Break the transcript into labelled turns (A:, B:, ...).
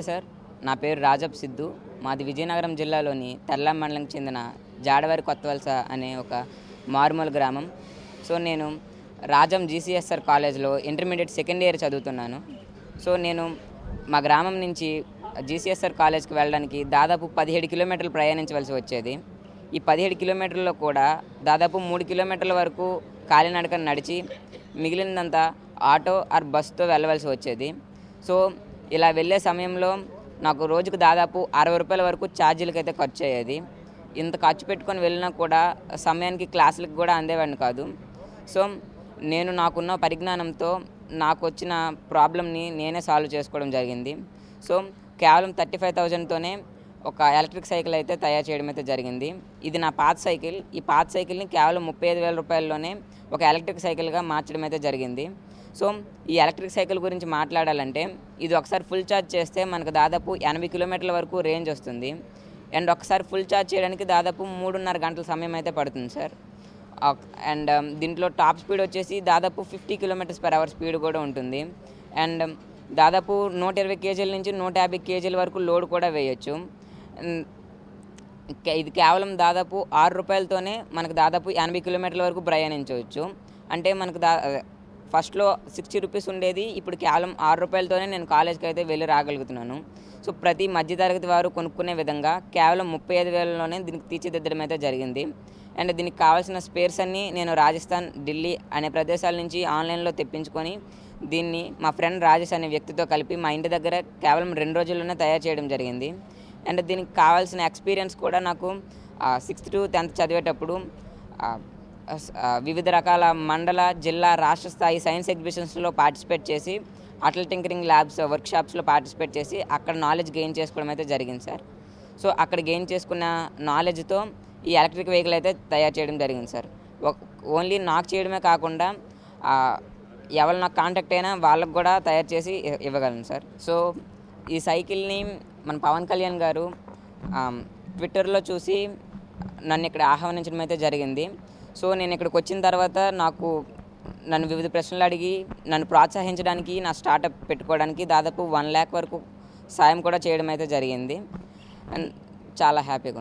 A: Sir, నా పేరు రాజప్ సిద్ధు. మాది విజయనగరం జిల్లాలోని తర్లాం మండలంకి చెందిన జాడవారి కొత్తవలస అనే ఒక మారుమూల గ్రామం. సో నేను రాజం జీసీఎస్ఆర్ కాలేజ్లో ఇంటర్మీడియట్ సెకండ్ ఇయర్ చదువుతున్నాను. సో నేను మా గ్రామం నుంచి జీసీఎస్ఆర్ కాలేజ్కి వెళ్ళడానికి దాదాపు 17 కిలోమీటర్లు ప్రయాణించవలసి వచ్చేది. ఈ 17 కిలోమీటర్లలో కూడా దాదాపు 3 కిలోమీటర్ల వరకు కాలినడకన నడిచి మిగిలినంతా ఆటో ఆర్ బస్తో వెళ్ళవలసి వచ్చేది. సో ఇలా వెళ్ళే సమయంలో నాకు రోజుకు దాదాపు 60 రూపాయల వరకు ఛార్జీలకి అయితే ఖర్చు అయ్యేది. ఇంత ఖర్చు పెట్టుకొని వెళ్ళినా కూడా సమయానికి క్లాసులకు కూడా అందేవాడిని కాదు. సో నేను నాకున్న పరిజ్ఞానంతో నాకు వచ్చిన ప్రాబ్లమ్ని నేనే సాల్వ్ చేసుకోవడం జరిగింది. సో కేవలం 35,000తోనే ఒక ఎలక్ట్రిక్ సైకిల్ అయితే తయారు చేయడం అయితే జరిగింది. ఇది నా పాత సైకిల్. ఈ పాత సైకిల్ని కేవలం 35,000 రూపాయల్లోనే ఒక ఎలక్ట్రిక్ సైకిల్గా మార్చడం అయితే జరిగింది. సో ఈ ఎలక్ట్రిక్ సైకిల్ గురించి మాట్లాడాలంటే ఇది ఒకసారి ఫుల్ ఛార్జ్ చేస్తే మనకు దాదాపు 80 కిలోమీటర్ల వరకు రేంజ్ వస్తుంది. అండ్ ఒకసారి ఫుల్ ఛార్జ్ చేయడానికి దాదాపు 3.5 గంటల సమయం అయితే పడుతుంది సార్. అండ్ దీంట్లో టాప్ స్పీడ్ వచ్చేసి దాదాపు 50 km/h స్పీడ్ కూడా ఉంటుంది. అండ్ దాదాపు 120 కేజీల నుంచి 150 కేజీల వరకు లోడ్ కూడా వేయచ్చు. ఇది కేవలం దాదాపు 6 రూపాయలతోనే మనకు దాదాపు 80 కిలోమీటర్ల వరకు ప్రయాణించవచ్చు. అంటే మనకు ఫస్ట్లో 60 రూపీస్ ఉండేది, ఇప్పుడు కేవలం 6 రూపాయలతోనే నేను కాలేజ్కి అయితే వెళ్ళి రాగలుగుతున్నాను. సో ప్రతి మధ్యతరగతి వారు కొనుక్కునే విధంగా కేవలం 35,000లోనే దీనికి తీర్చిదిద్దడం అయితే జరిగింది. అండ్ దీనికి కావాల్సిన స్పేర్స్ అన్నీ నేను రాజస్థాన్, ఢిల్లీ అనే ప్రదేశాల నుంచి ఆన్లైన్లో తెప్పించుకొని దీన్ని మా ఫ్రెండ్ రాజేష్ అనే వ్యక్తితో కలిపి మా ఇంటి దగ్గర కేవలం 2 రోజుల్లోనే తయారు చేయడం జరిగింది. అండ్ దీనికి కావాల్సిన ఎక్స్పీరియన్స్ కూడా నాకు 6th to 10th చదివేటప్పుడు వివిధ రకాల మండల, జిల్లా, రాష్ట్ర స్థాయి సైన్స్ ఎగ్జిబిషన్స్లో పార్టిసిపేట్ చేసి అటల్ టింకరింగ్ ల్యాబ్స్ వర్క్షాప్స్లో పార్టిసిపేట్ చేసి అక్కడ నాలెడ్జ్ గెయిన్ చేసుకోవడం అయితే జరిగింది సార్. సో అక్కడ గెయిన్ చేసుకున్న నాలెడ్జ్తో ఈ ఎలక్ట్రిక్ వెహికల్ అయితే తయారు చేయడం జరిగింది సార్. ఓన్లీ నాకు చేయడమే కాకుండా ఎవరు నాకు కాంటాక్ట్ అయినా వాళ్ళకు కూడా తయారు చేసి ఇవ్వగలను సార్. సో ఈ సైకిల్ని మన పవన్ కళ్యాణ్ గారు ట్విట్టర్లో చూసి నన్ను ఇక్కడ ఆహ్వానించడం అయితే జరిగింది. సో నేను ఇక్కడికి వచ్చిన తర్వాత నన్ను వివిధ ప్రశ్నలు అడిగి నన్ను ప్రోత్సహించడానికి, నా స్టార్టప్ పెట్టుకోవడానికి దాదాపు 1 lakh వరకు సాయం కూడా చేయడం అయితే జరిగింది. అండ్ చాలా హ్యాపీగా ఉంది.